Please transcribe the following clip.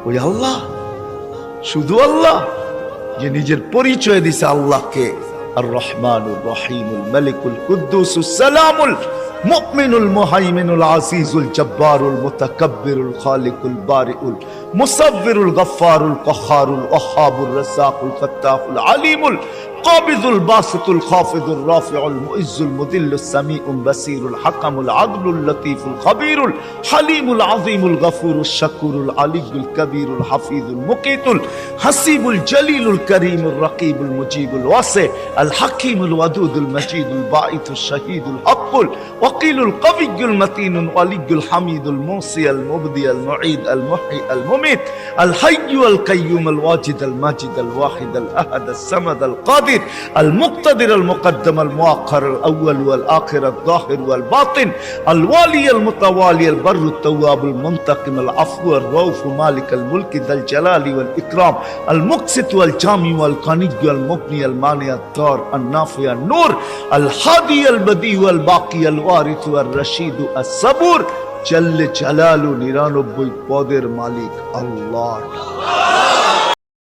ওই আল্লাহ, শুধু আল্লাহ যে নিজের পরিচয় দিছে আল্লাহকে আর রহমানুর রহিমুল মালিকুল কুদ্দুসুস সালামুল মুমিনুল মুহাইমিনুল আজিজুল জব্বারুল মুতাকাব্বিরুল খালিকুল বারিউল মুসাব্বিরুল গফফারুল কহ্হারুল ওয়াহ্হাবুর রাজ্জাকুল ফাত্তাহুল আলিমুল قابض الباسط الخافض الرافع المعز المذل السميع البصير الحكم العدل اللطيف الخبير الحليم العظيم الغفور الشكور العلي الكبير الحفيظ المقيت الحسيب الجليل الكريم الرقيب المجيب الواسع الحكيم الودود المجيد الباعث الشهيد الحق الوكيل القوي المتين الولي الحميد الموصي المبدي المعيد المحيي المميت الحي القيوم الواجد الماجد الواحد الأحد الصمد القادر المقتدر المقدم المؤخر الأول والآخر الظاهر والباطن الوالي المتوالي البر التواب المنتقم العفو الرؤوف مالك الملك ذا الجلال والإكرام المقسط والجامع والقني والمغني المانع الضار النافع النور الهادي البديع والباقي الوارث والرشيد الصبور جل جلاله 99 পদের মালিক আল্লাহ।